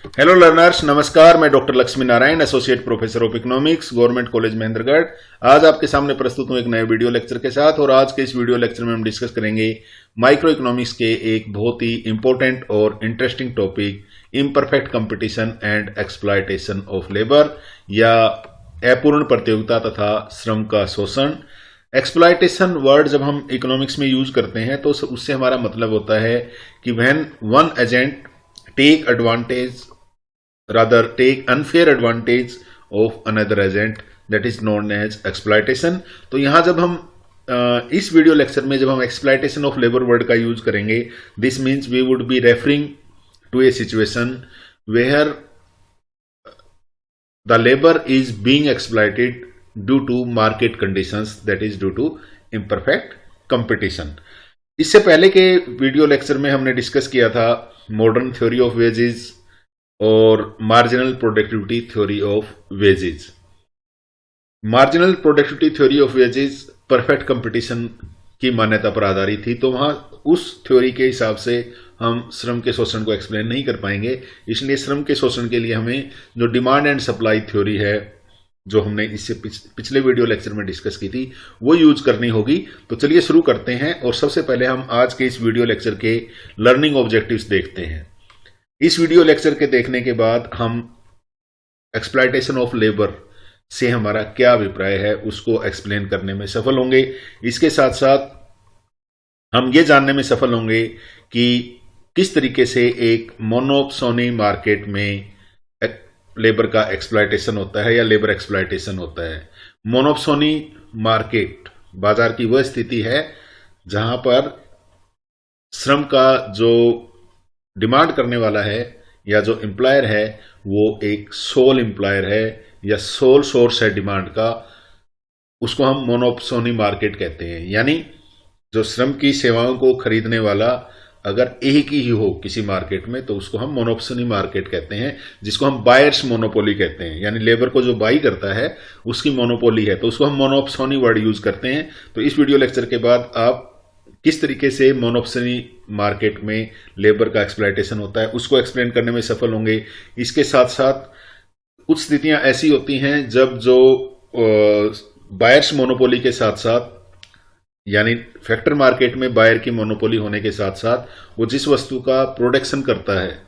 Hello learners, नमस्कार। मैं doctor Lakshmi Narayan, associate professor of economics, government college Mahendragarh. आज आपके सामने प्रस्तुत हूं एक नए वीडियो लेक्चर के साथ। और आज के इस वीडियो लेक्चर में हम डिस्कस करेंगे माइक्रो इकोनॉमिक्स के एक बहुत ही इंपॉर्टेंट और interesting topic, imperfect competition and exploitation of labour, या अपूर्ण प्रतियोगिता तथा श्रम का शोषण। एक्सप्लॉयटेशन वर्ड जब हम इकोनॉमिक्स में यूज करते हैं तो उससे हमारा मतलब होता है कि when one agent take advantage rather take unfair advantage of another agent, that is known as exploitation। तो यहां जब हम इस वीडियो लेक्चर में जब हम exploitation of labor वर्ड का यूज करेंगे, this means we would be referring to a situation where the labor is being exploited due to market conditions, that is due to imperfect competition। इससे पहले के video lecture में हमने discuss किया था modern theory of wages और marginal productivity theory of wages. Marginal productivity theory of wages perfect competition की मान्यता पर आधारित थी, तो वहां उस थ्योरी के हिसाब से हम श्रम के शोषण को एक्सप्लेन नहीं कर पाएंगे। इसलिए श्रम के शोषण के लिए हमें जो डिमांड एंड सप्लाई थ्योरी है, जो हमने इससे पिछले वीडियो लेक्चर में डिस्कस की थी, वो यूज करनी होगी। तो चलिए शुरू करते हैं। और सबसे पहले हम आज के इस वीडियो लेक्चर के लर्निंग ऑब्जेक्टिव्स देखते हैं। इस वीडियो लेक्चर के देखने के बाद हम एक्सप्लॉयटेशन ऑफ लेबर से हमारा क्या अभिप्राय है उसको एक्सप्लेन करने में सफल होंगे। इसके साथ साथ हम ये जानने में सफल होंगे कि किस तरीके से एक मोनोपोली मार्केट में लेबर का एक्सप्लॉयटेशन होता है या लेबर एक्सप्लॉयटेशन होता है। मोनोपोली मार्केट बाजार की वह स्थिति है जहां पर श्रम का जो डिमांड करने वाला है या जो एम्प्लॉयर है वो एक सोल एम्प्लॉयर है या सोल सोर्स है डिमांड का, उसको हम मोनोपोली मार्केट कहते हैं। यानी जो श्रम की सेवाओं को खरीदने वाला अगर एक ही हो किसी मार्केट में तो उसको हम मोनोपोली मार्केट कहते हैं, जिसको हम बायर्स मोनोपोली कहते हैं। यानी लेबर को जो बाई करता है उसकी मोनोपोली है, तो उसको हम मोनोपोली वर्ड यूज करते हैं। तो इस वीडियो लेक्चर के बाद आप किस तरीके से मोनोपोली मार्केट में लेबर का एक्सप्लॉयटेशन होता है उसको एक्सप्लेन करने में सफल होंगे। इसके साथ साथ कुछ स्थितियां ऐसी होती हैं जब जो बायर्स मोनोपोली के साथ साथ, यानी फैक्टर मार्केट में बायर की मोनोपोली होने के साथ साथ वो जिस वस्तु का प्रोडक्शन करता है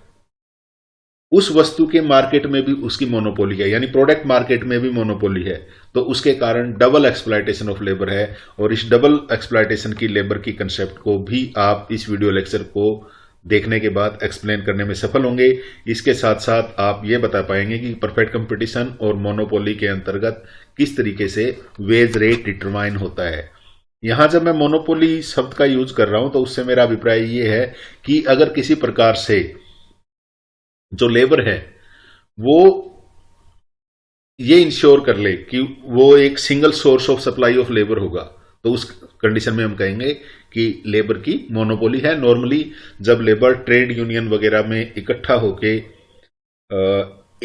उस वस्तु के मार्केट में भी उसकी मोनोपोली है, यानी प्रोडक्ट मार्केट में भी मोनोपोली है। तो उसके कारण डबल एक्सप्लॉयटेशन ऑफ लेबर है। और इस डबल एक्सप्लॉयटेशन की लेबर की कंसेप्ट को भी आप इस वीडियो लेक्चर को देखने के बाद एक्सप्लेन करने में सफल होंगे। इसके साथ साथ आप ये बता पाएंगे कि परफेक्ट कंपटीशन और मोनोपोली के अंतर्गत किस तरीके से वेज रेट डिटरमाइन होता है। यहां जब मैं मोनोपोली शब्द का यूज कर रहा हूं तो उससे मेरा अभिप्राय ये है कि अगर किसी प्रकार से जो लेबर है वो ये इंश्योर कर ले कि वो एक single source of supply of labour होगा, तो उस कंडीशन में हम कहेंगे कि लेबर की मोनोपोली है। नॉर्मली जब लेबर ट्रेड यूनियन वगैरह में इकट्ठा होके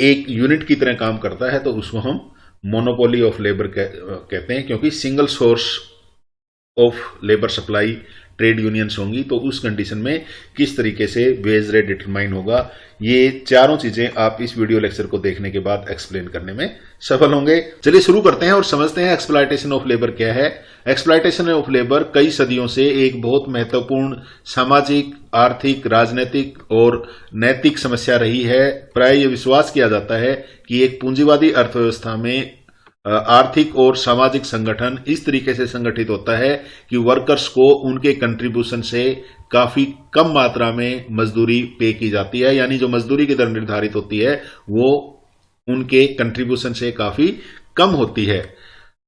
एक यूनिट की तरह काम करता है तो उसको हम मोनोपोली ऑफ लेबर कहते हैं, क्योंकि single source of labour supply trade unions होंगी। तो उस कंडीशन में किस तरीके से वेज रेट डिटरमाइन होगा, ये चारों चीजें आप इस वीडियो लेक्चर को देखने के बाद एक्सप्लेन करने में सफल होंगे। चलिए शुरू करते हैं और समझते हैं एक्सप्लॉयटेशन ऑफ लेबर क्या है। एक्सप्लॉयटेशन ऑफ लेबर कई सदियों से एक बहुत महत्वपूर्ण सामाजिक, आर्थिक, राजनीतिक और नैतिक समस्या रही है। प्राय यह विश्वास किया जाता है कि एक पूंजीवादी अर्थव्यवस्था में आर्थिक और सामाजिक संगठन इस तरीके से संगठित होता है कि वर्कर्स को उनके कंट्रीब्यूशन से काफी कम मात्रा में मजदूरी पे की जाती है। यानी जो मजदूरी की दर निर्धारित होती है वो उनके कंट्रीब्यूशन से काफी कम होती है।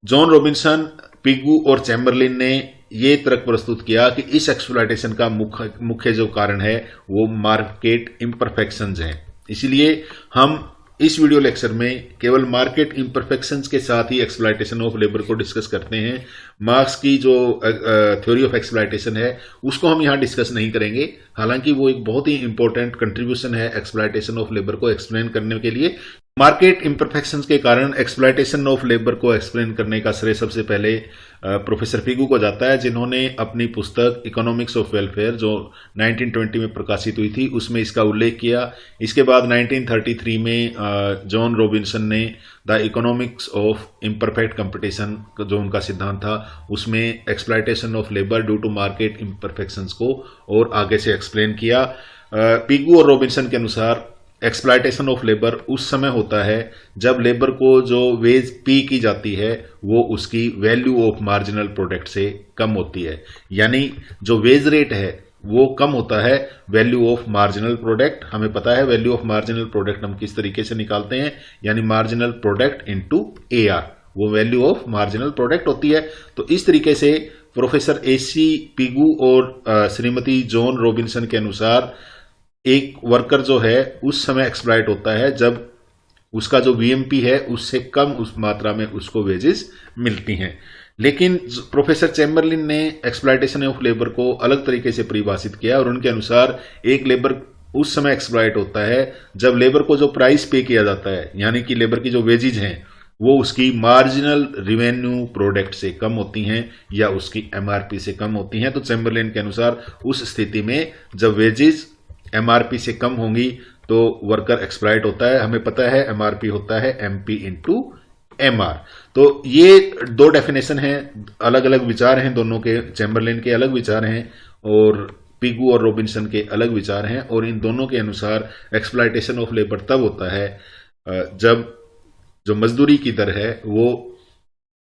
जॉन रॉबिन्सन, पिगू और चैम्बरलिन ने ये तर्क प्रस्तुत किया कि इस एक्सप्लॉयटेशन का मुख्य जो कारण है वो मार्केट इम्परफेक्शंस हैं। इसलिए हम इस वीडियो लेक्चर में केवल मार्केट इम्परफेक्शंस के साथ ही एक्सप्लॉयटेशन ऑफ लेबर को डिस्कस करते हैं। मार्क्स की जो थ्योरी ऑफ एक्सप्लॉयटेशन है उसको हम यहाँ डिस्कस नहीं करेंगे, हालांकि वो एक बहुत ही इंपॉर्टेंट कंट्रीब्यूशन है एक्सप्लॉयटेशन ऑफ लेबर को एक्सप्लेन करने के लिए। मार्केट इम्परफेक्शंस के कारण एक्सप्लॉयटेशन ऑफ लेबर को एक्सप्लेन करने का श्रेय सबसे पहले प्रोफेसर पिगू को जाता है, जिन्होंने अपनी पुस्तक इकोनॉमिक्स ऑफ वेलफेयर जो 1920 में प्रकाशित हुई थी उसमें इसका उल्लेख किया। इसके बाद 1933 में जॉन रॉबिन्सन ने the economics of imperfect competition जो उनका सिद्धांत था उसमें exploitation of labour due to market imperfections को और आगे से एक्सप्लेन किया। पिगू और रॉबिन्सन के अनुसार एक्सप्लॉयटेशन ऑफ लेबर उस समय होता है जब लेबर को जो वेज पे की जाती है वो उसकी वैल्यू ऑफ मार्जिनल प्रोडक्ट से कम होती है, यानी जो वेज रेट है वो कम होता है वैल्यू ऑफ मार्जिनल प्रोडक्ट। हमें पता है वैल्यू ऑफ मार्जिनल प्रोडक्ट हम किस तरीके से निकालते हैं, यानी मार्जिनल प्रोडक्ट इनटू AR, वो वैल्यू ऑफ मार्जिनल प्रोडक्ट होती है। तो इस तरीके से प्रोफेसर AC पिगू और श्रीमती जॉन रॉबिन्सन के अनुसार एक वर्कर जो है उस समय एक्सप्लॉइट होता है जब उसका जो VMP है उससे कम उस मात्रा में उसको वेजेस मिलती हैं। लेकिन प्रोफेसर चैम्बरलिन ने एक्सप्लॉयटेशन ऑफ लेबर को अलग तरीके से परिभाषित किया और उनके अनुसार एक लेबर उस समय एक्सप्लॉइट होता है जब लेबर को जो प्राइस पे किया जाता है, यानी कि लेबर की जो वेजेज हैं वो उसकी मार्जिनल रिवेन्यू प्रोडक्ट से कम होती हैं या उसकी MRP से कम होती हैं। तो चैम्बरलिन के अनुसार उस स्थिति में जब वेजेज MRP से कम होंगी तो वर्कर एक्सप्लॉइट होता है। हमें पता है MRP होता है MP इंटू MR। तो ये दो डेफिनेशन हैं, अलग अलग विचार हैं दोनों के, चैम्बरलिन के अलग विचार हैं और पिगू और रॉबिन्सन के अलग विचार हैं। और इन दोनों के अनुसार एक्सप्लॉयटेशन ऑफ लेबर तब होता है जब जो मजदूरी की दर है वो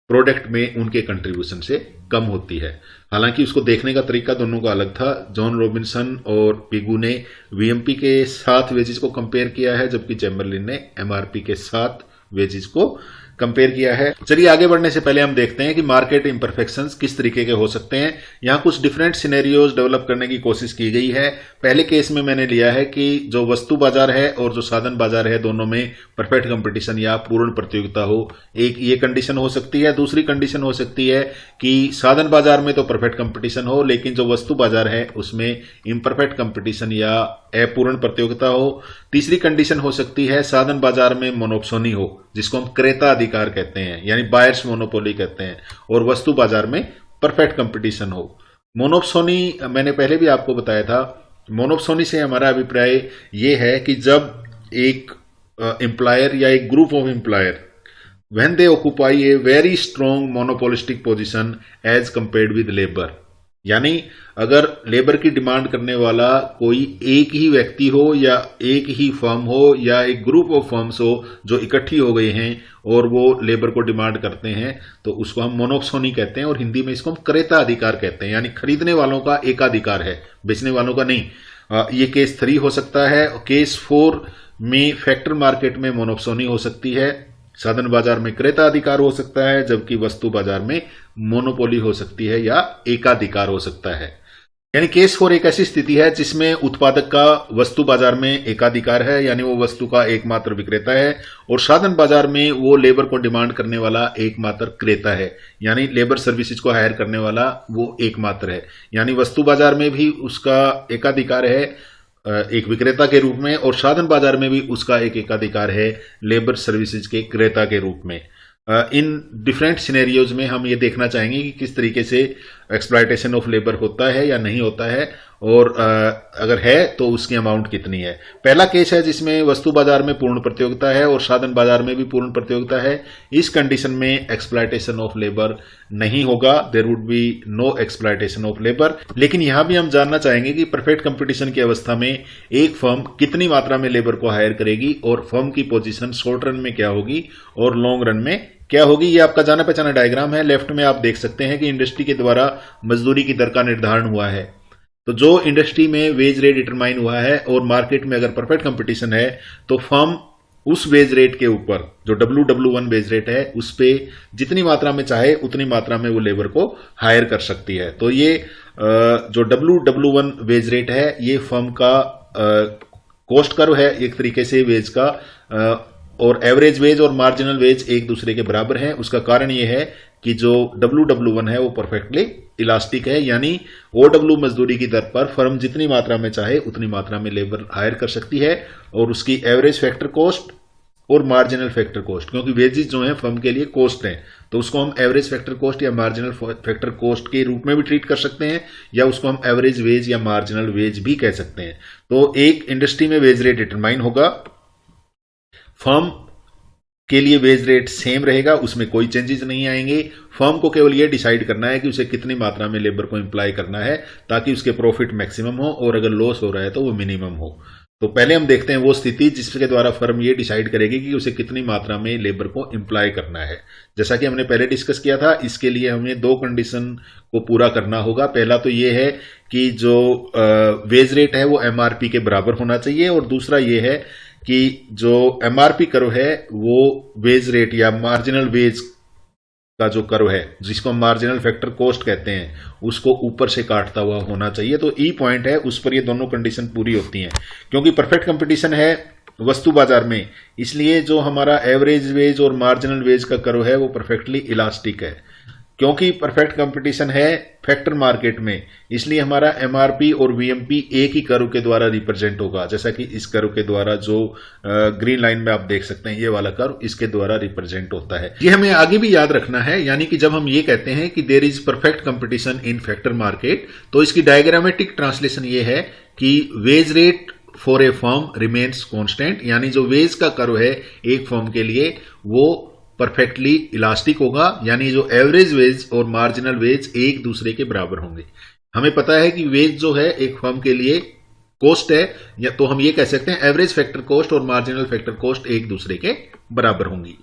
प्रोडक्ट में उनके कंट्रीब्यूशन से कम होती है। हालांकि उसको देखने का तरीका दोनों का अलग था। जॉन रॉबिन्सन और पिगू ने VMP के साथ वेजेस को कंपेयर किया है, जबकि चैम्बरलिन ने MRP के साथ वेजेस को कंपेयर किया है। चलिए आगे बढ़ने से पहले हम देखते हैं कि मार्केट इम्परफेक्शंस किस तरीके के हो सकते हैं। यहाँ कुछ डिफरेंट सिनेरियोज डेवलप करने की कोशिश की गई है। पहले केस में मैंने लिया है कि जो वस्तु बाजार है और जो साधन बाजार है दोनों में परफेक्ट कंपटीशन या पूर्ण प्रतियोगिता हो, एक ये कंडीशन हो सकती है। दूसरी कंडीशन हो सकती है कि साधन बाजार में तो परफेक्ट कंपटीशन हो लेकिन जो वस्तु बाजार है उसमें इम्परफेक्ट कंपटीशन या अपूर्ण प्रतियोगिता हो। तीसरी कंडीशन हो सकती है साधन बाजार में मोनोप्सोनी हो, जिसको हम क्रेता अधिकार कहते हैं, यानी बायर्स मोनोपोली कहते हैं, और वस्तु बाजार में परफेक्ट कंपटीशन हो। मोनोप्सोनी मैंने पहले भी आपको बताया था। मोनोप्सोनी से हमारा अभिप्राय ये है कि जब एक एम्प्लॉयर या एक group of employer when they occupy a very strong monopolistic position as compared with labour, यानी अगर लेबर की डिमांड करने वाला कोई एक ही व्यक्ति हो या एक ही फर्म हो या एक ग्रुप ऑफ फर्म्स हो जो इकट्ठी हो गए हैं और वो लेबर को डिमांड करते हैं, तो उसको हम मोनोप्सोनी कहते हैं और हिंदी में इसको हम क्रेता अधिकार कहते हैं, यानी खरीदने वालों का एकाधिकार है, बेचने वालों का नहीं। ये केस 3 हो सकता है। केस 4 में फैक्टर मार्केट में मोनोप्सोनी हो सकती है, साधन बाजार में क्रेता अधिकार हो सकता है, जबकि वस्तु बाजार में मोनोपोली हो सकती है या एकाधिकार हो सकता है। यानी केस 4 एक ऐसी स्थिति है जिसमें उत्पादक का वस्तु बाजार में एकाधिकार है, यानी वो वस्तु का एकमात्र विक्रेता है, और साधन बाजार में वो लेबर को डिमांड करने वाला एकमात्र क्रेता है, यानी लेबर सर्विसेज को हायर करने वाला वो एकमात्र है। यानी वस्तु बाजार में भी उसका एकाधिकार है एक विक्रेता के रूप में, और साधन बाजार में भी उसका एक एकाधिकार है लेबर सर्विसेज के क्रेता के रूप में। इन डिफरेंट सिनेरियोज में हम ये देखना चाहेंगे कि किस तरीके से एक्सप्लॉयटेशन ऑफ लेबर होता है या नहीं होता है, और अगर है तो उसकी अमाउंट कितनी है। पहला केस है जिसमें वस्तु बाजार में पूर्ण प्रतियोगिता है और साधन बाजार में भी पूर्ण प्रतियोगिता है। इस कंडीशन में एक्सप्लॉयटेशन ऑफ लेबर नहीं होगा, there would be no exploitation of labour. लेकिन यहां भी हम जानना चाहेंगे कि परफेक्ट कंपटीशन की अवस्था में एक फर्म कितनी मात्रा में लेबर को हायर करेगी और फर्म की पोजीशन शॉर्ट रन में क्या होगी और लॉन्ग रन में क्या होगी। ये आपका जाना पहचाना डायग्राम है। लेफ्ट में आप देख सकते हैं कि इंडस्ट्री के द्वारा मजदूरी की दर का निर्धारण हुआ है। तो जो इंडस्ट्री में वेज रेट डिटरमाइन हुआ है और मार्केट में अगर परफेक्ट कंपटीशन है तो फर्म उस वेज रेट के ऊपर जो WW1 वेज रेट है उस पे जितनी मात्रा में चाहे उतनी मात्रा में वो लेबर को हायर कर सकती है। तो ये जो WW1 वेज रेट है ये फर्म का कॉस्ट कर्व है एक तरीके से वेज का, और एवरेज वेज और मार्जिनल वेज एक दूसरे के बराबर हैं। उसका कारण यह है कि जो WW1 है वो परफेक्टली इलास्टिक है, यानी OW मजदूरी की दर पर फर्म जितनी मात्रा में चाहे उतनी मात्रा में लेबर हायर कर सकती है, और उसकी एवरेज फैक्टर कॉस्ट और मार्जिनल फैक्टर कॉस्ट, क्योंकि वेजेस जो हैं फर्म के लिए कॉस्ट हैं, तो उसको हम एवरेज फैक्टर कॉस्ट या मार्जिनल फैक्टर कॉस्ट के रूप में भी ट्रीट कर सकते हैं, या उसको हम एवरेज वेज या मार्जिनल वेज भी कह सकते हैं। तो एक इंडस्ट्री में वेज रेट डिटरमाइन होगा, फर्म के लिए वेज रेट सेम रहेगा, उसमें कोई चेंजेस नहीं आएंगे। फर्म को केवल यह डिसाइड करना है कि उसे कितनी मात्रा में लेबर को एम्प्लॉय करना है ताकि उसके प्रॉफिट मैक्सिमम हो, और अगर लॉस हो रहा है तो वो मिनिमम हो। तो पहले हम देखते हैं वो स्थिति जिसके द्वारा फर्म ये डिसाइड करेगी कि उसे कितनी मात्रा में लेबर को एम्प्लॉय करना है। जैसा कि हमने पहले डिस्कस किया था, इसके लिए हमें दो कंडीशन को पूरा करना होगा। पहला तो ये है कि जो वेज रेट है वो MRP के बराबर होना चाहिए, और दूसरा ये है कि जो MRP कर्व है वो वेज रेट या मार्जिनल वेज का जो कर्व है, जिसको हम मार्जिनल फैक्टर कॉस्ट कहते हैं, उसको ऊपर से काटता हुआ होना चाहिए। तो ई पॉइंट है, उस पर ये दोनों कंडीशन पूरी होती हैं। क्योंकि परफेक्ट कंपटीशन है वस्तु बाजार में, इसलिए जो हमारा एवरेज वेज और मार्जिनल वेज का कर्व है वो परफेक्टली इलास्टिक है। क्योंकि परफेक्ट कंपटीशन है फैक्टर मार्केट में, इसलिए हमारा MRP और VMP एक ही कर्व के द्वारा रिप्रेजेंट होगा। जैसा कि इस कर्व के द्वारा जो ग्रीन लाइन में आप देख सकते हैं, ये वाला कर्व इसके द्वारा रिप्रेजेंट होता है। ये हमें आगे भी याद रखना है, यानी कि जब हम ये कहते हैं कि there is perfect competition in factor market, तो इसकी डायग्रामेटिक ट्रांसलेशन ये है कि wage rate for a firm remains constant, यानी जो वेज का कर्व है एक फर्म के लिए वो परफेक्टली इलास्टिक होगा, यानी जो एवरेज वेज और मार्जिनल वेज एक दूसरे के बराबर होंगे। हमें पता है कि वेज जो है एक फर्म के लिए कॉस्ट है, या तो हम ये कह सकते हैं एवरेज फैक्टर कॉस्ट और मार्जिनल फैक्टर कॉस्ट एक दूसरे के बराबर होंगी।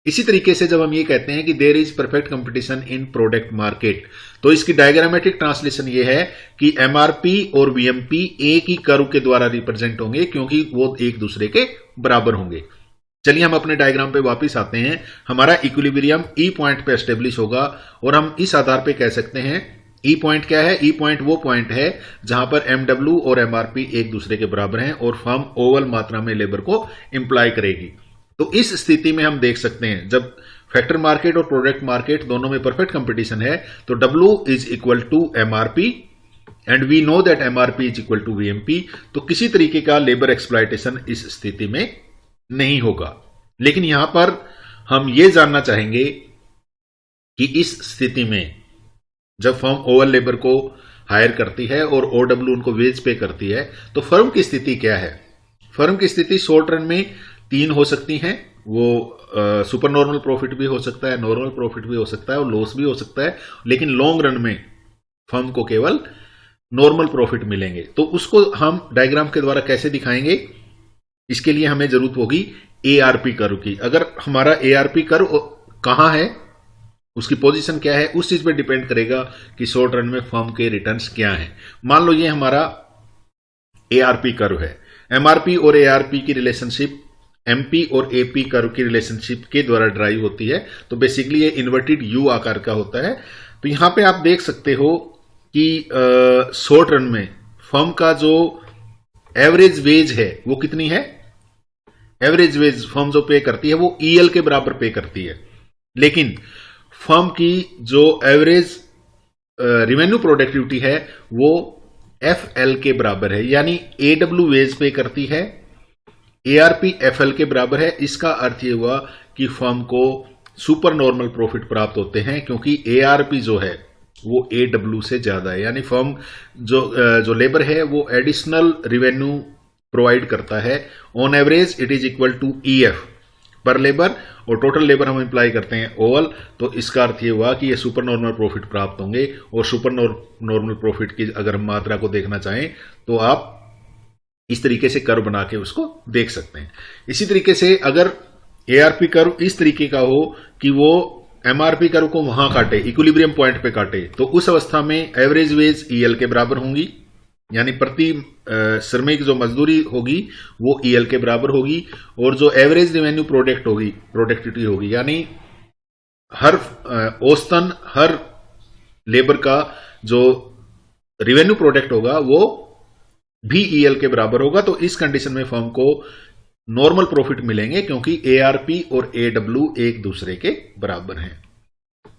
इसी तरीके से जब हम ये कहते हैं कि there is perfect competition in product market, तो इसकी डायग्रामेटिक ट्रांसलेशन ये है कि MRP और VMP एक ही कर्व के द्वारा रिप्रेजेंट होंगे, क्योंकि वो एक दूसरे के बराबर होंगे। चलिए हम अपने डायग्राम पे वापस आते हैं। हमारा इक्विलिब्रियम ई पॉइंट पे एस्टेब्लिश होगा, और हम इस आधार पे कह सकते हैं ई पॉइंट क्या है। ई पॉइंट वो पॉइंट है जहां पर MW और MRP एक दूसरे के बराबर हैं और फर्म ओवल मात्रा में लेबर को एम्प्लॉय करेगी। तो इस स्थिति में हम देख सकते हैं जब फैक्टर मार्केट और प्रोडक्ट मार्केट दोनों में परफेक्ट कंपटीशन है, तो W is equal to MRP and we know that MRP is equal to VMP। तो किसी तरीके का लेबर एक्सप्लॉयटेशन इस स्थिति में नहीं होगा। लेकिन यहां पर हम यह जानना चाहेंगे कि इस स्थिति में जब फर्म ओवर लेबर को हायर करती है और OW उनको वेज पे करती है, तो फर्म की स्थिति क्या है। फर्म की स्थिति शॉर्ट रन में तीन हो सकती हैं। वो सुपर नॉर्मल प्रॉफिट भी हो सकता है, नॉर्मल प्रॉफिट भी हो सकता है और लॉस भी हो सकता है। लेकिन लॉन्ग रन में फर्म को केवल नॉर्मल प्रॉफिट मिलेंगे। तो उसको हम डायग्राम के द्वारा कैसे दिखाएंगे, इसके लिए हमें जरूरत होगी ARP कर्व की। अगर हमारा ARP कर्व कहां है, उसकी पोजीशन क्या है, उस चीज पर डिपेंड करेगा कि शॉर्ट रन में फर्म के रिटर्न्स क्या हैं। मान लो ये हमारा ARP कर्व है। MRP और ARP की रिलेशनशिप MP और AP कर्व की रिलेशनशिप के द्वारा ड्राइव होती है। तो बेसिकली ये इन्वर्टेड U आकार का होता है। तो यहां पे आप देख सकते हो कि शॉर्ट रन में फर्म का जो एवरेज वेज है वो कितनी है। एवरेज वेज फर्म जो पे करती है वो EL के बराबर पे करती है, लेकिन फर्म की जो एवरेज रिवेन्यू प्रोडक्टिविटी है वो FL के बराबर है, यानी AW वेज पे करती है, ARP FL के बराबर है। इसका अर्थ ये हुआ कि फर्म को सुपर नॉर्मल प्रॉफिट प्राप्त होते हैं, क्योंकि ARP जो है वो AW से ज्यादा है, यानी फर्म जो लेबर है वो एडिशनल रिवेन्यू प्रोवाइड करता है। On average it is equal to EF पर लेबर, और टोटल लेबर हम अप्लाई करते हैं ओवल। तो इसका अर्थ ये हुआ कि ये सुपर नॉर्मल प्रॉफिट प्राप्त होंगे। और सुपर नॉर्मल प्रॉफिट की अगर हम मात्रा को देखना चाहें तो आप इस तरीके से कर्व बना के उसको देख सकते हैं। इसी तरीके से अगर ARP कर्व इस तरीके का हो कि वो MRP कर्व को वहां काटे, इक्विलिब्रियम पॉइंट पे काटे, तो उस अवस्था में एवरेज वेज EL के बराबर होंगी, यानी प्रति श्रमिक जो मजदूरी होगी वो EL के बराबर होगी। और जो एवरेज रेवेन्यू प्रोडक्टिविटी होगी, यानी हर औसतन हर लेबर का जो रेवेन्यू प्रोडक्ट होगा वो भी EL के बराबर होगा। तो इस कंडीशन में फर्म को नॉर्मल प्रॉफिट मिलेंगे क्योंकि ARP और AW एक दूसरे के बराबर हैं।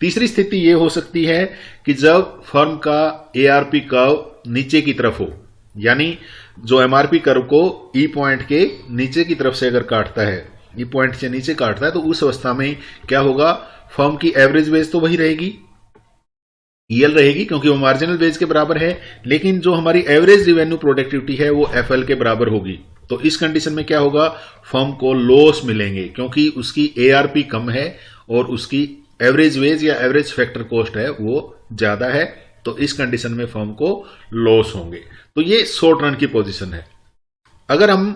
तीसरी स्थिति यह हो सकती है कि जब फर्म का ARP कर्व नीचे की तरफ हो, यानी जो MRP कर्व को E पॉइंट के नीचे की तरफ से अगर काटता है, E पॉइंट से नीचे काटता है, तो उस अवस्था में क्या होगा, फर्म की एवरेज वेज तो वही रहेगी, EL रहेगी क्योंकि वो मार्जिनल वेज के बराबर है, लेकिन जो हमारी एवरेज रिवेन्यू प्रोडक्टिविटी है वो FL के बराबर होगी। तो इस कंडीशन में क्या होगा, फर्म को लॉस मिलेंगे क्योंकि उसकी ARP कम है और उसकी एवरेज वेज या एवरेज फैक्टर कॉस्ट है वो ज्यादा है। तो इस कंडीशन में फर्म को लॉस होंगे। तो ये शॉर्ट रन की पोजीशन है। अगर हम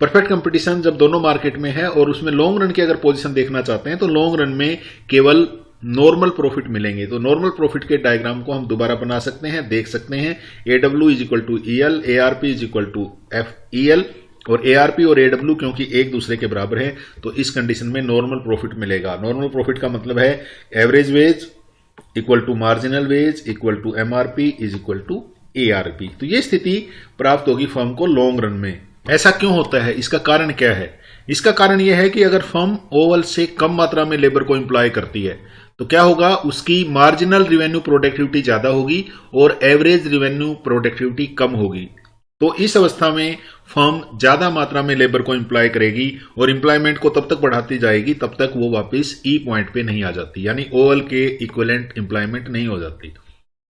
परफेक्ट कंपटीशन जब दोनों मार्केट में है और उसमें लॉन्ग रन की अगर पोजीशन देखना चाहते हैं तो लॉन्ग रन में केवल नॉर्मल प्रॉफिट मिलेंगे। तो नॉर्मल प्रॉफिट के डायग्राम को हम दोबारा बना सकते हैं, देख सकते हैं। AW is equal to EL, ARP is equal to FEL, और ARP और AW क्योंकि एक दूसरे के बराबर है तो इस कंडीशन में नॉर्मल प्रॉफिट मिलेगा। नॉर्मल प्रॉफिट का मतलब है average wage equal to marginal wage equal to MRP is equal to ARP। तो ये स्थिति प्राप्त होगी फर्म को लॉन्ग रन में। ऐसा क्यों होता है, इसका कारण क्या है? इसका कारण यह है कि अगर फर्म ओवल से कम मात्रा में लेबर को एम्प्लॉय करती है तो क्या होगा, उसकी मार्जिनल रिवेन्यू प्रोडक्टिविटी ज्यादा होगी और एवरेज रिवेन्यू प्रोडक्टिविटी कम होगी। तो इस अवस्था में फर्म ज्यादा मात्रा में लेबर को एम्प्लॉय करेगी और एम्प्लॉयमेंट को तब तक बढ़ाती जाएगी तब तक वो वापस E पॉइंट पे नहीं आ जाती, यानी ओवल के इक्विवेलेंट एम्प्लॉयमेंट नहीं हो जाती।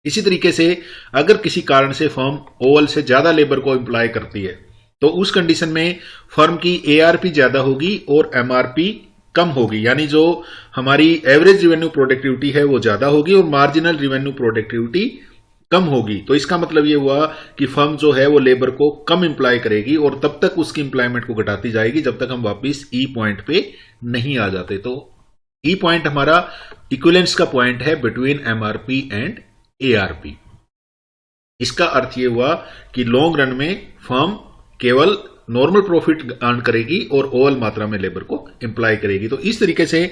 इसी तरीके से अगर किसी कारण से फर्म ओवल से ज्यादा लेबर को एम्प्लॉय करती है तो उस कंडीशन में फर्म की ARP ज्यादा होगी और MRP कम होगी, यानी जो हमारी एवरेज रिवेन्यू प्रोडक्टिविटी है वो ज्यादा होगी और मार्जिनल रिवेन्यू प्रोडक्टिविटी कम होगी। तो इसका मतलब ये हुआ कि फर्म जो है वो लेबर को कम एम्प्लॉय करेगी और तब तक उसकी एम्प्लॉयमेंट को घटाती जाएगी जब तक हम वापस E पॉइंट पे नहीं आ जाते। तो E पॉइंट हमारा इक्विवेलेंस का पॉइंट है बिटवीन MRP एंड ARP। इसका अर्थ ये हुआ कि लॉन्ग रन में फर्म केवल नॉर्मल प्रॉफिट अर्न करेगी और ओवल मात्रा में लेबर को एम्प्लॉय करेगी। तो इस तरीके से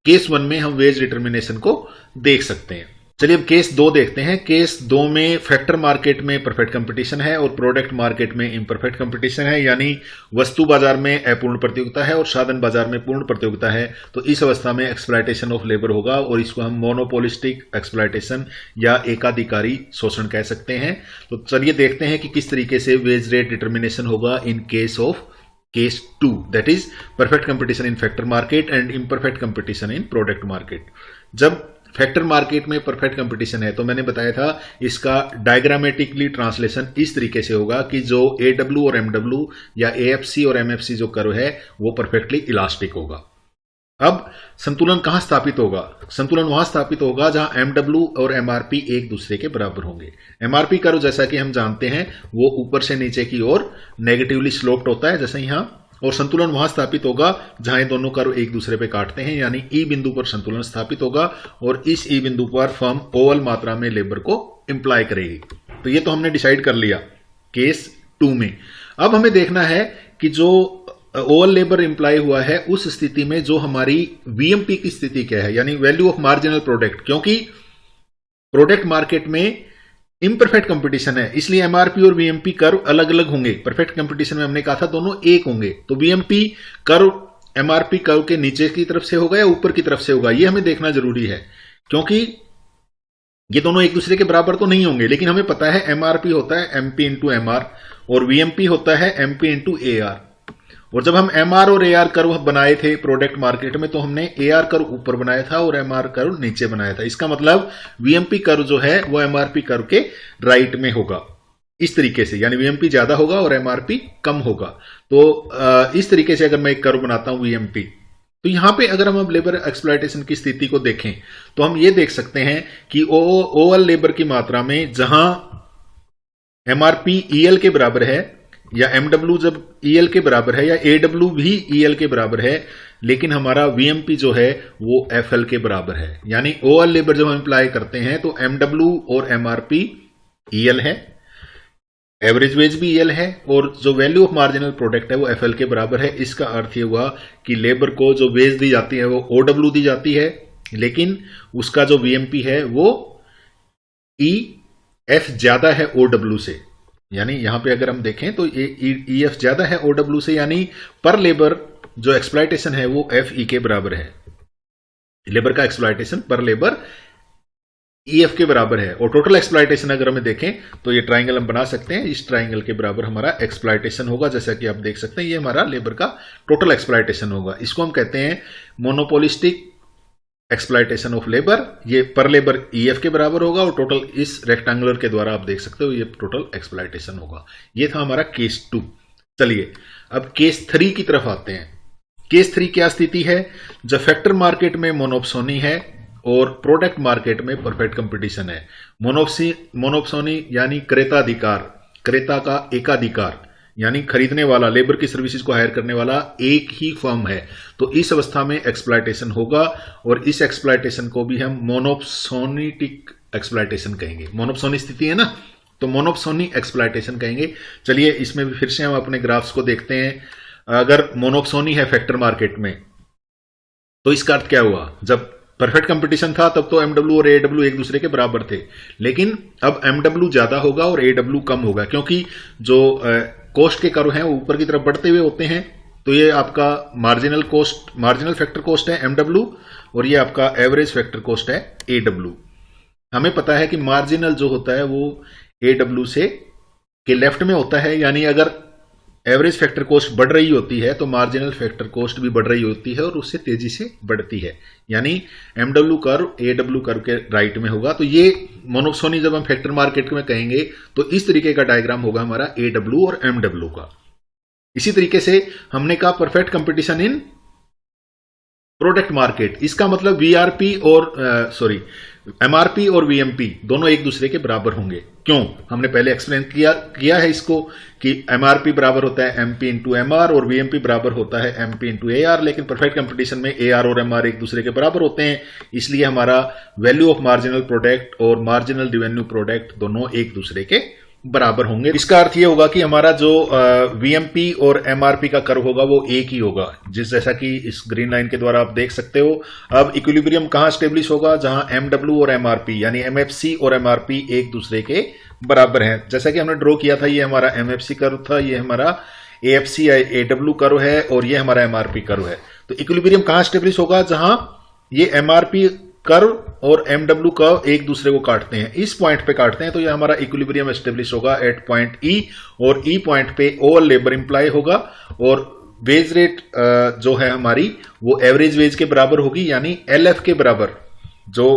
केस 1 में हम वेज डिटर्मिनेशन को देख सकते हैं। चलिए अब केस 2 देखते हैं। केस 2 में फैक्टर मार्केट में परफेक्ट कंपटीशन है और प्रोडक्ट मार्केट में इम्परफेक्ट कंपटीशन है, यानी वस्तु बाजार में अपूर्ण प्रतियोगिता है और साधन बाजार में पूर्ण प्रतियोगिता है। तो इस अवस्था में एक्सप्लॉयटेशन ऑफ लेबर होगा और इसको हम मोनोपोलिस्टिक एक्सप्लॉयटेशन या एकाधिकारी शोषण कह सकते हैं। तो चलिए देखते हैं कि किस तरीके से वेज रेट डिटर्मिनेशन होगा in case of case 2, that is perfect competition in factor market and imperfect competition in product market. जब फैक्टर मार्केट में परफेक्ट कंपटीशन है तो मैंने बताया था इसका डायग्रामेटिकली ट्रांसलेशन इस तरीके से होगा कि जो AW और MW या AFC और MFC जो कर्व है वो परफेक्टली इलास्टिक होगा। अब संतुलन कहां स्थापित होगा? संतुलन वहां स्थापित होगा जहां MW और MRP एक दूसरे के बराबर होंगे। MRP कर्व जैसा कि हम जानते हैं वो ऊपर से नीचे की ओर नेगेटिवली स्लोप्ड होता है जैसे यहां, और संतुलन वहां स्थापित होगा जहां ये दोनों कर्व एक दूसरे पे काटते हैं, यानी E बिंदु पर संतुलन स्थापित होगा और इस E बिंदु पर फर्म ओवल मात्रा में लेबर को एम्प्लॉय करेगी। तो ये तो हमने डिसाइड कर लिया केस 2 में। अब हमें देखना है कि जो ओवल लेबर एम्प्लॉय हुआ है उस स्थिति में जो हमारी VMP की स्थिति क्या है, यानी वैल्यू ऑफ मार्जिनल प्रोडक्ट, क्योंकि प्रोडक्ट मार्केट में इम्परफेक्ट कंपटीशन है इसलिए MRP और VMP कर्व अलग अलग होंगे। परफेक्ट कंपटीशन में हमने कहा था दोनों एक होंगे। तो VMP कर्व MRP कर्व के नीचे की तरफ से होगा या ऊपर की तरफ से होगा, ये हमें देखना जरूरी है, क्योंकि ये दोनों एक दूसरे के बराबर तो नहीं होंगे। लेकिन हमें पता है MRP होता है MP इंटू MR और VMP होता है MP इंटू AR। और जब हम MR और AR कर्व बनाए थे प्रोडक्ट मार्केट में तो हमने AR कर्व ऊपर बनाया था और MR कर्व नीचे बनाया था। इसका मतलब VMP कर्व जो है वो MRP कर्व के राइट में होगा इस तरीके से, यानी VMP ज्यादा होगा और MRP कम होगा। तो इस तरीके से अगर मैं एक कर्व बनाता हूं VMP, तो यहां पे अगर हम अब लेबर एक्सप्लॉयटेशन की स्थिति को देखें तो हम ये देख सकते हैं कि ओवल लेबर की मात्रा में जहां MRP EL के बराबर है या MW जब EL के बराबर है या AW भी EL के बराबर है, लेकिन हमारा VMP जो है वो FL के बराबर है, यानी ओवल लेबर जब हम अप्लाई करते हैं तो MW और MRP EL है, एवरेज वेज भी EL है और जो वैल्यू ऑफ मार्जिनल प्रोडक्ट है वो FL के बराबर है। इसका अर्थ ये हुआ कि लेबर को जो वेज दी जाती है वो OW दी जाती है, लेकिन उसका जो VMP है वो EF ज्यादा है OW से। यानी यहां पे अगर हम देखें तो ये ईएफ ज्यादा है ओडब्ल्यू से, यानी पर लेबर जो एक्सप्लॉयटेशन है वो एफ के बराबर है। लेबर का एक्सप्लॉयटेशन पर लेबर ईएफ के बराबर है। और टोटल एक्सप्लॉयटेशन अगर हमें देखें तो ये ट्राइंगल हम बना सकते हैं, इस ट्राइंगल के बराबर हमारा एक्सप्लॉयटेशन होगा। जैसा कि आप देख सकते हैं ये हमारा लेबर का टोटल एक्सप्लॉयटेशन होगा। इसको हम कहते हैं मोनोपोलिस्टिक एक्सप्लॉयटेशन ऑफ लेबर। ये पर लेबर ईएफ के बराबर होगा और टोटल इस रेक्टेंगुलर के द्वारा आप देख सकते हो ये टोटल एक्सप्लॉयटेशन होगा। ये था हमारा केस 2। चलिए अब केस 3 की तरफ आते हैं। केस 3 क्या स्थिति है? जब फैक्टर मार्केट में मोनोप्सोनी है और प्रोडक्ट मार्केट में परफेक्ट कंपटीशन है। मोनोप्सोनी यानी क्रेताधिकार, क्रेता का एकाधिकार, यानी खरीदने वाला, लेबर की सर्विसेज को हायर करने वाला एक ही फर्म है, तो इस अवस्था में एक्सप्लॉयटेशन होगा और इस एक्सप्लॉयटेशन को भी हम मोनोप्सोनिटिक एक्सप्लॉयटेशन कहेंगे। मोनोप्सोनी स्थिति है ना, तो मोनोप्सोनी एक्सप्लॉयटेशन कहेंगे। चलिए इसमें भी फिर से हम अपने ग्राफ्स को देखते हैं। अगर मोनोप्सोनी है फैक्टर मार्केट में तो इसका अर्थ क्या हुआ? जब परफेक्ट कंपटीशन था तब तो एमडब्ल्यू और एडब्ल्यू एक दूसरे के बराबर थे, लेकिन अब एमडब्ल्यू ज्यादा होगा और एडब्ल्यू कम होगा, क्योंकि जो कॉस्ट के कर्व हैं वो ऊपर की तरफ बढ़ते हुए होते हैं। तो ये आपका marginal cost, marginal factor cost है एमडब्ल्यू और ये आपका एवरेज फैक्टर कॉस्ट है एडब्ल्यू। हमें पता है कि मार्जिनल जो होता है वो एडब्ल्यू से के लेफ्ट में होता है, यानी अगर एवरेज फैक्टर कॉस्ट बढ़ रही होती है तो मार्जिनल फैक्टर कॉस्ट भी बढ़ रही होती है और उससे तेजी से बढ़ती है, यानी एमडब्ल्यू कर्व एडब्ल्यू कर्व के राइट में होगा। तो ये मोनोप्सोनी जब हम फैक्टर मार्केट में कहेंगे तो इस तरीके का डायग्राम होगा हमारा एडब्ल्यू और एमडब्ल्यू का। इसी तरीके से हमने कहा perfect competition in product market, इसका मतलब वीआरपी और एमआरपी और वीएमपी दोनों एक दूसरे के बराबर होंगे। क्यों? हमने पहले एक्सप्लेन किया है इसको कि एमआरपी बराबर होता है एमपी इंटू एमआर और वीएमपी बराबर होता है एमपी इंटू एआर, लेकिन परफेक्ट कंपटीशन में एआर और एमआर एक दूसरे के बराबर होते हैं, इसलिए हमारा वैल्यू ऑफ मार्जिनल प्रोडक्ट और मार्जिनल डिवेन्यू प्रोडक्ट दोनों एक दूसरे के बराबर होंगे। इसका अर्थ यह होगा कि हमारा जो वीएमपी और एमआरपी का कर्व होगा वो एक ही होगा, जैसा कि इस ग्रीन लाइन के द्वारा आप देख सकते हो। अब इक्विलिब्रियम कहां स्टेब्लिश होगा? जहां एमडब्ल्यू और एमआरपी यानी एमएफसी और एमआरपी एक दूसरे के बराबर हैं। जैसा कि हमने ड्रॉ किया था, ये हमारा एमएफसी कर्व था, ये हमारा एएफसी एडब्ल्यू कर्व है और ये हमारा एमआरपी कर्व है। तो इक्विलिब्रियम कहां स्टेब्लिश होगा? जहां ये एमआरपी कर्व और एमडब्ल्यू कर्व एक दूसरे को काटते हैं, इस पॉइंट पे काटते हैं, तो ये हमारा इक्विलिब्रियम एस्टेब्लिश होगा एट पॉइंट ई, और ई पॉइंट पे ओवर लेबर इंप्लाई होगा और वेज रेट जो है हमारी वो एवरेज वेज के बराबर होगी, यानी एलएफ के बराबर। जो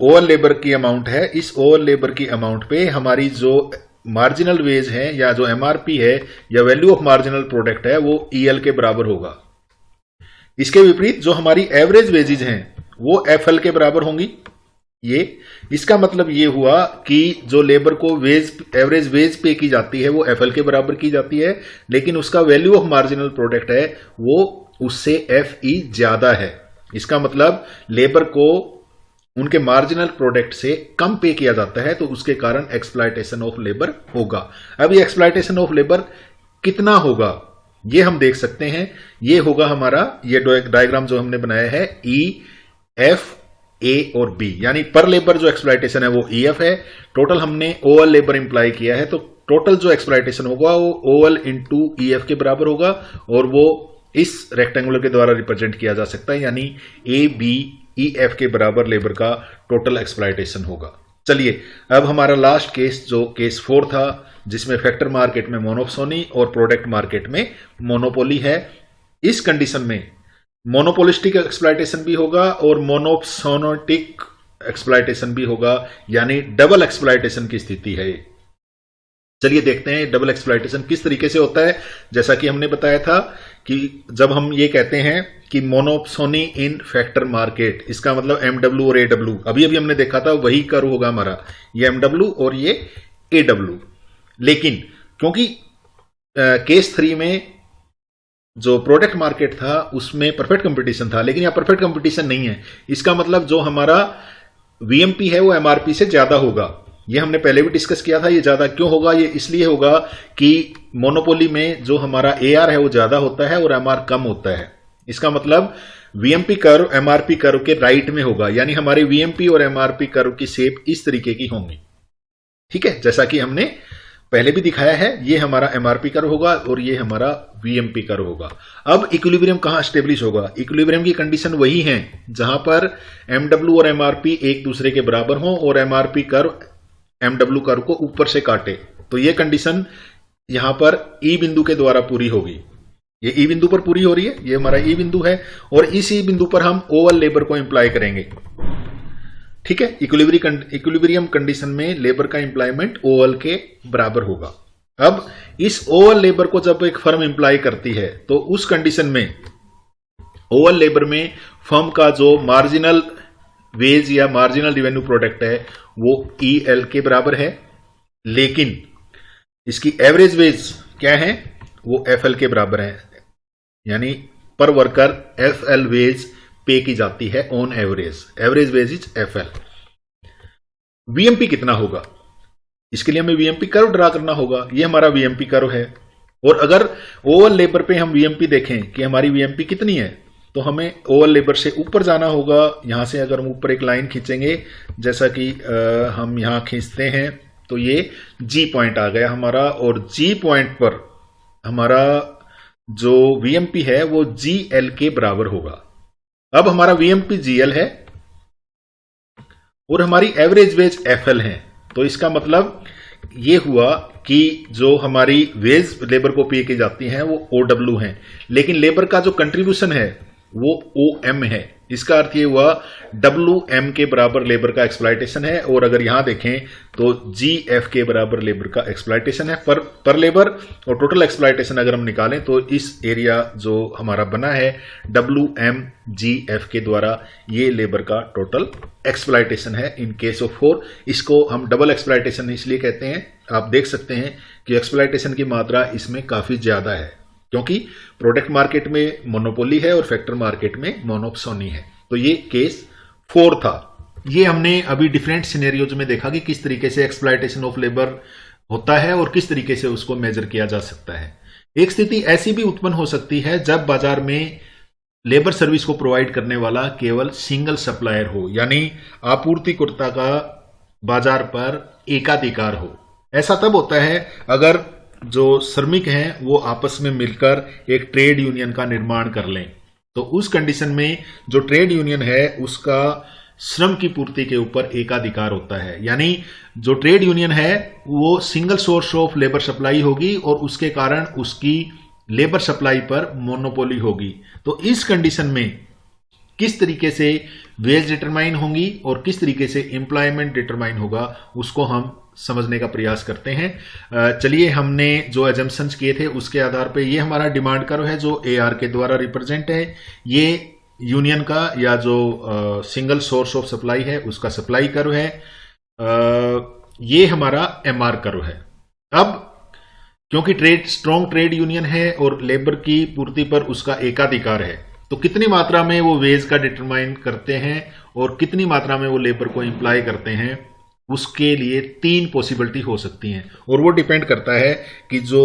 ओवर लेबर की अमाउंट है, इस ओवर लेबर की अमाउंट पे हमारी जो मार्जिनल वेज है या जो एमआरपी है या वैल्यू ऑफ मार्जिनल प्रोडक्ट है वो ईएल के बराबर होगा। इसके विपरीत जो हमारी एवरेज वेजेज हैं वो एफएल के बराबर होंगी। ये इसका मतलब ये हुआ कि जो लेबर को एवरेज वेज पे की जाती है वो एफएल के बराबर की जाती है, लेकिन उसका वैल्यू ऑफ मार्जिनल प्रोडक्ट है वो उससे एफई ज्यादा है। इसका मतलब लेबर को उनके मार्जिनल प्रोडक्ट से कम पे किया जाता है, तो उसके कारण एक्सप्लॉयटेशन ऑफ लेबर होगा। अब ये एक्सप्लॉयटेशन ऑफ लेबर कितना होगा ये हम देख सकते हैं। ये होगा हमारा ये डायग्राम जो हमने बनाया है ई एफ ए और बी, यानी पर लेबर जो एक्सप्लॉयटेशन है वो ईएफ है। टोटल हमने ओवल लेबर इंप्लाई किया है, तो टोटल जो एक्सप्लॉयटेशन होगा वो ओवल इंटू ईएफ के बराबर होगा और वो इस रेक्टेंगुलर के द्वारा रिप्रेजेंट किया जा सकता है, यानी ए बी ई एफ के बराबर लेबर का टोटल एक्सप्लॉयटेशन होगा। चलिए अब हमारा लास्ट केस जो केस 4 था, जिसमें फैक्टर मार्केट में मोनोप्सोनी और प्रोडक्ट मार्केट में मोनोपोली है। इस कंडीशन में मोनोपोलिस्टिक एक्सप्लॉयटेशन भी होगा और मोनोप्सोनिटिक एक्सप्लॉयटेशन भी होगा, यानी डबल एक्सप्लॉयटेशन की स्थिति है। चलिए देखते हैं डबल एक्सप्लॉयटेशन किस तरीके से होता है। जैसा कि हमने बताया था कि जब हम ये कहते हैं कि मोनोप्सोनी इन फैक्टर मार्केट, इसका मतलब एमडब्ल्यू और एडब्ल्यू, अभी अभी हमने देखा था वही कर्व होगा हमारा, ये एमडब्ल्यू और ये एडब्ल्यू। लेकिन क्योंकि केस 3 में जो प्रोडक्ट मार्केट था उसमें परफेक्ट कंपटीशन था, लेकिन यहां परफेक्ट कंपटीशन नहीं है। इसका मतलब जो हमारा वीएमपी है वो एमआरपी से ज्यादा होगा। ये हमने पहले भी डिस्कस किया था। ये ज्यादा क्यों होगा? ये इसलिए होगा कि मोनोपोली में जो हमारा एआर है वो ज्यादा होता है और एमआर कम होता है। इसका मतलब वीएमपी कर्व एमआरपी कर्व के राइट में होगा, यानी हमारी वीएमपी और एमआरपी कर्व की शेप इस तरीके की होंगी। ठीक है, जैसा कि हमने पहले भी दिखाया है, ये हमारा एमआरपी कर्व होगा और ये हमारा वीएमपी कर्व होगा। अब इक्विलिब्रियम कहां स्टेब्लिश होगा? इक्विलिब्रियम की कंडीशन वही है जहां पर एमडब्ल्यू और एमआरपी एक दूसरे के बराबर हों और एमआरपी कर्व एमडब्ल्यू कर्व को ऊपर से काटे। तो ये कंडीशन यहां पर ई बिंदु के द्वारा पूरी होगी। ये ई बिंदु पर पूरी हो रही है, ये हमारा ई बिंदु है और इस ई बिंदु पर हम ओवल लेबर को इंप्लाई करेंगे। ठीक है, इक्विलिब्रियम कंडीशन में लेबर का इंप्लायमेंट ओवल के बराबर होगा। अब इस ओवल लेबर को जब एक फर्म इंप्लाई करती है तो उस कंडीशन में ओवल लेबर में फर्म का जो मार्जिनल वेज या मार्जिनल रेवेन्यू प्रोडक्ट है वो EL के बराबर है, लेकिन इसकी एवरेज वेज क्या है? वो FL के बराबर है, यानी पर वर्कर FL वेज पे की जाती है on average wage is FL। VMP कितना होगा? इसके लिए हमें वीएमपी कर्व ड्रा करना होगा। ये हमारा वीएमपी कर्व है और अगर ओवल लेबर पे हम वीएमपी देखें कि हमारी वीएमपी कितनी है तो हमें ओवल लेबर से ऊपर जाना होगा। यहां से अगर हम ऊपर एक लाइन खींचेंगे, जैसा कि हम यहां खींचते हैं, तो ये G पॉइंट आ गया हमारा और G पॉइंट पर हमारा जो वीएमपी है वो GL के बराबर होगा। अब हमारा वीएमपी GL है और हमारी एवरेज वेज FL है, तो इसका मतलब ये हुआ कि जो हमारी वेज लेबर को पे की जाती है वो OW है, लेकिन लेबर का जो कंट्रीब्यूशन है वो OM है। इसका अर्थ ये हुआ WM के बराबर लेबर का एक्सप्लॉयटेशन है और अगर यहां देखें तो GF के बराबर लेबर का एक्सप्लॉयटेशन है पर लेबर। और टोटल एक्सप्लॉयटेशन अगर हम निकालें तो इस एरिया जो हमारा बना है WMGF के द्वारा ये लेबर का टोटल एक्सप्लॉयटेशन है इन केस ऑफ 4। इसको हम डबल एक्सप्लॉयटेशन इसलिए कहते हैं, आप देख सकते हैं कि एक्सप्लॉयटेशन की मात्रा इसमें काफी ज्यादा है क्योंकि प्रोडक्ट मार्केट में मोनोपोली है और फैक्टर मार्केट में मोनोप्सोनी है। तो ये केस 4 था। ये हमने अभी डिफरेंट सिनेरियोज में देखा कि किस तरीके से एक्सप्लॉयटेशन ऑफ लेबर होता है और किस तरीके से उसको मेजर किया जा सकता है। एक स्थिति ऐसी भी उत्पन्न हो सकती है जब बाजार में लेबर सर्विस को प्रोवाइड करने वाला केवल सिंगल सप्लायर हो, यानी आपूर्तिकर्ता का बाजार पर एकाधिकार हो। ऐसा तब होता है अगर जो श्रमिक हैं वो आपस में मिलकर एक ट्रेड यूनियन का निर्माण कर लें। तो उस कंडीशन में जो ट्रेड यूनियन है उसका श्रम की पूर्ति के ऊपर एकाधिकार होता है, यानी जो ट्रेड यूनियन है वो single source of labour supply होगी और उसके कारण उसकी लेबर सप्लाई पर मोनोपोली होगी। तो इस कंडीशन में किस तरीके से वेज डिटरमाइन होंगी और किस तरीके से एम्प्लॉयमेंट डिटरमाइन होगा उसको हम समझने का प्रयास करते हैं। चलिए, हमने जो एजम्पशंस किए थे उसके आधार पे ये हमारा डिमांड कर्व है जो AR के द्वारा रिप्रेजेंट है। ये यूनियन का या जो सिंगल सोर्स ऑफ सप्लाई है उसका सप्लाई कर्व है। ये हमारा MR कर्व है। अब क्योंकि स्ट्रॉन्ग ट्रेड यूनियन है और लेबर की पूर्ति पर उसका एकाधिकार है, तो कितनी मात्रा में वो वेज का डिटरमाइन करते हैं और कितनी मात्रा में वो लेबर को इंप्लाई करते हैं, उसके लिए 3 पॉसिबिलिटी हो सकती हैं और वो डिपेंड करता है कि जो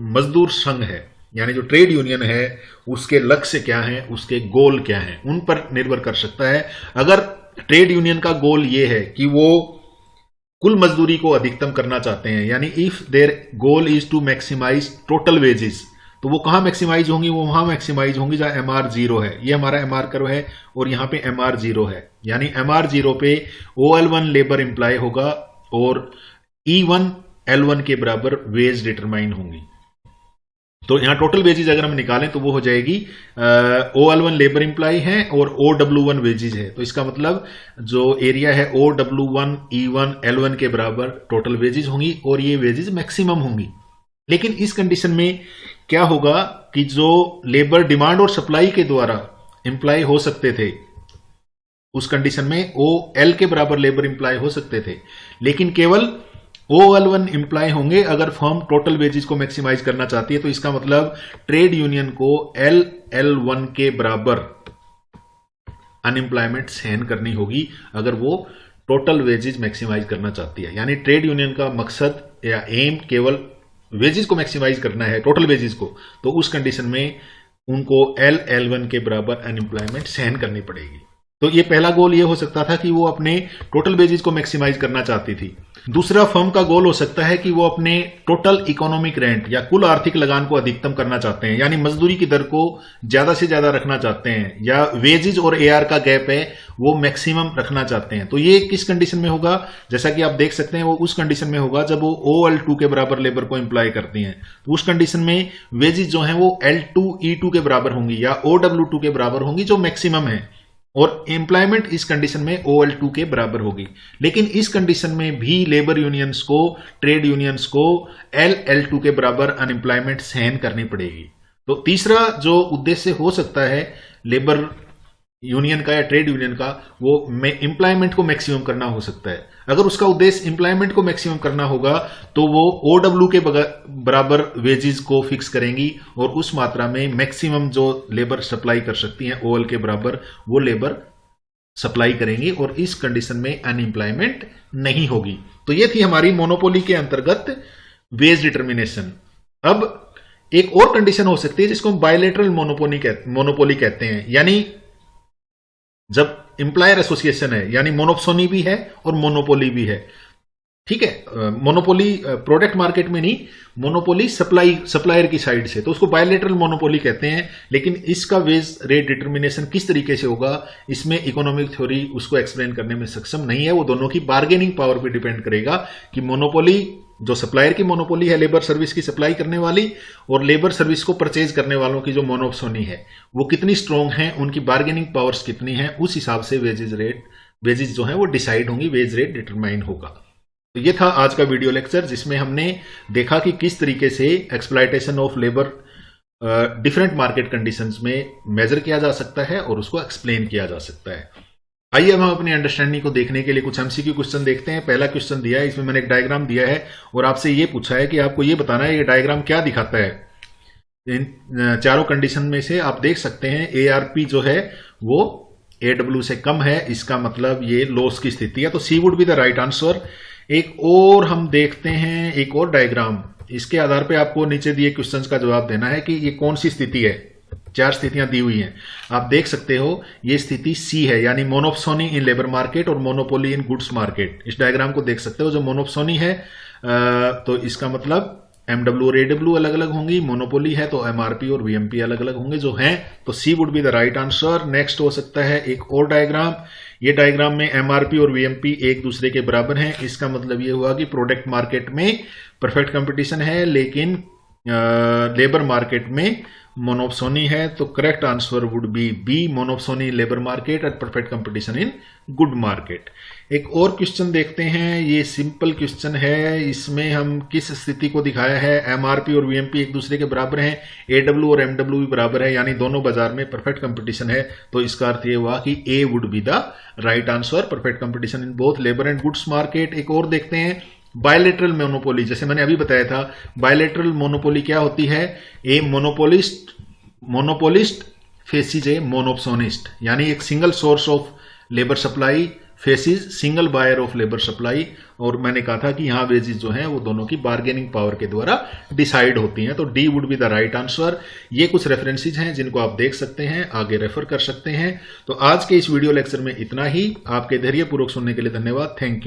मजदूर संघ है यानी जो ट्रेड यूनियन है उसके लक्ष्य क्या है, उसके गोल क्या है, उन पर निर्भर कर सकता है। अगर ट्रेड यूनियन का गोल ये है कि वो कुल मजदूरी को अधिकतम करना चाहते हैं, यानी if their goal is to maximise total wages, तो वो कहां मैक्सिमाइज होंगी? वो वहां मैक्सिमाइज होंगी जहां MR 0 है। ये हमारा MR कर्व है और यहां पे MR 0 है, यानी MR 0 पे OL1 लेबर इंप्लाई होगा और E1 L1 के बराबर वेज डिटरमाइन होंगी। तो यहां टोटल वेजेज अगर हम निकालें तो वो हो जाएगी OL1 लेबर इंप्लाई है और OW1 वेजेज है। तो इसका मतलब जो एरिया है OW1 E1 L1 के बराबर टोटल वेजेज होंगी और ये वेजेज मैक्सिमम होंगी। लेकिन इस कंडीशन में क्या होगा कि जो लेबर डिमांड और सप्लाई के द्वारा इंप्लाई हो सकते थे उस कंडीशन में OL के बराबर लेबर इंप्लाई हो सकते थे, लेकिन केवल OL1 इंप्लाई होंगे अगर फर्म टोटल वेजेस को मैक्सिमाइज करना चाहती है। तो इसका मतलब ट्रेड यूनियन को LL1 के बराबर अनएम्प्लॉयमेंट सहन करनी होगी अगर वो टोटल वेजेस मैक्सिमाइज करना चाहती है। यानी ट्रेड यूनियन का मकसद या एम केवल वेजेस को मैक्सिमाइज करना है, टोटल वेजेस को, तो उस कंडीशन में उनको LL1 के बराबर अनएम्प्लॉयमेंट सहन करनी पड़ेगी। तो ये पहला गोल ये हो सकता था कि वो अपने टोटल वेजेज को मैक्सिमाइज करना चाहती थी। दूसरा फर्म का गोल हो सकता है कि वो अपने टोटल इकोनॉमिक रेंट या कुल आर्थिक लगान को अधिकतम करना चाहते हैं, यानी मजदूरी की दर को ज्यादा से ज्यादा रखना चाहते हैं, या वेजेज और एआर का गैप है वो मैक्सिमम रखना चाहते हैं। तो ये किस कंडीशन में होगा, जैसा कि आप देख सकते हैं वो उस कंडीशन में होगा जब वो OL2 के बराबर लेबर को इंप्लाई करती हैं। तो उस कंडीशन में वेजेज जो है वो L2E2 के बराबर होंगी या OW2 के बराबर होंगी जो मैक्सिमम है, और एम्प्लॉयमेंट इस कंडीशन में OL2 के बराबर होगी। लेकिन इस कंडीशन में भी लेबर यूनियंस को, ट्रेड यूनियंस को LL2 के बराबर अनएम्प्लॉयमेंट सहन करनी पड़ेगी। तो तीसरा जो उद्देश्य हो सकता है लेबर यूनियन का या ट्रेड यूनियन का, वो एम्प्लॉयमेंट को मैक्सिमम करना हो सकता है। अगर उसका उद्देश्य एम्प्लॉयमेंट को मैक्सिमम करना होगा तो वो OW के बराबर वेजेस को फिक्स करेंगी और उस मात्रा में मैक्सिमम जो लेबर सप्लाई कर सकती हैं OL के बराबर वो लेबर सप्लाई करेंगी, और इस कंडीशन में अनएम्प्लॉयमेंट नहीं होगी। तो ये थी हमारी मोनोपोली के अंतर्गत वेज डिटर्मिनेशन। अब एक और कंडीशन हो सकती है जिसको हम बायलैटरल मोनोपोली कहते हैं, यानी जब एम्प्लॉयर एसोसिएशन है, यानी मोनोप्सोनी भी है और मोनोपोली भी है। ठीक है, मोनोपोली प्रोडक्ट मार्केट में नहीं, मोनोपोली सप्लायर की साइड से, तो उसको बायलैटरल मोनोपोली कहते हैं। लेकिन इसका वेज रेट डिटर्मिनेशन किस तरीके से होगा, इसमें इकोनॉमिक थ्योरी उसको एक्सप्लेन करने में सक्षम नहीं है। वो दोनों की बार्गेनिंग पावर पे डिपेंड करेगा कि मोनोपोली, जो सप्लायर की मोनोपोली है लेबर सर्विस की सप्लाई करने वाली, और लेबर सर्विस को परचेज करने वालों की जो मोनोप्सोनी है वो कितनी स्ट्रोंग है, उनकी बार्गेनिंग पावर्स कितनी है, उस हिसाब से वेजेज जो है वो डिसाइड होंगी, वेज रेट डिटरमाइन होगा। तो ये था आज का वीडियो लेक्चर जिसमें हमने देखा कि किस तरीके से exploitation of labour different market conditions में मेजर किया जा सकता है और उसको एक्सप्लेन किया जा सकता है। आइए हम अपनी अंडरस्टैंडिंग को देखने के लिए कुछ MCQ क्वेश्चन देखते हैं। पहला क्वेश्चन दिया है, इसमें मैंने एक डायग्राम दिया है और आपसे ये पूछा है कि आपको ये बताना है ये डायग्राम क्या दिखाता है। इन चारों कंडीशन में से आप देख सकते हैं ARP जो है वो AW से कम है, इसका मतलब ये लॉस की स्थिति है, तो C would be the right answer. एक और हम देखते हैं, एक और डायग्राम, इसके आधार पे आपको नीचे दिए क्वेश्चंस का जवाब देना है कि ये कौन सी स्थिति है। चार स्थितियां दी हुई हैं, आप देख सकते हो ये स्थिति C है, यानी मोनोप्सोनी इन लेबर मार्केट और मोनोपोली इन गुड्स मार्केट। इस डायग्राम को देख सकते हो, जो मोनोप्सोनी है तो इसका मतलब MW और AW अलग अलग होंगी, मोनोपोली है तो MRP और VMP अलग अलग होंगे जो हैं, तो C would be the right answer. Next हो सकता है एक और डायग्राम, ये डायग्राम में MRP और VMP एक दूसरे के बराबर हैं, इसका मतलब ये हुआ कि प्रोडक्ट मार्केट में परफेक्ट कंपटीशन है लेकिन लेबर मार्केट में मोनोप्सोनी है, तो correct answer would be B, monopsony labour market and perfect competition in good market. एक और क्वेश्चन देखते हैं, ये सिंपल क्वेश्चन है, इसमें हम किस स्थिति को दिखाया है, MRP और VMP एक दूसरे के बराबर हैं, AW और MW भी बराबर है, यानी दोनों बाजार में परफेक्ट कंपटीशन है, तो इसका अर्थ ये हुआ कि A would be the right answer, perfect competition in both labour and goods market. एक और देखते हैं बायलैटरल मोनोपोली, जैसे मैंने अभी बताया था बायलैटरल मोनोपोली क्या होती है, ए मोनोपोलिस्ट फेसिस ए मोनोप्सोनिस्ट, यानी एक single source of labour supply faces single buyer of labour supply, और मैंने कहा था कि यहां वेजेस जो हैं वो दोनों की बार्गेनिंग पावर के द्वारा डिसाइड होती हैं, तो D would be the right answer. ये कुछ रेफरेंसेज हैं जिनको आप देख सकते हैं, आगे रेफर कर सकते हैं। तो आज के इस वीडियो लेक्चर में इतना ही, आपके धैर्यपूर्वक सुनने के लिए धन्यवाद, थैंक यू।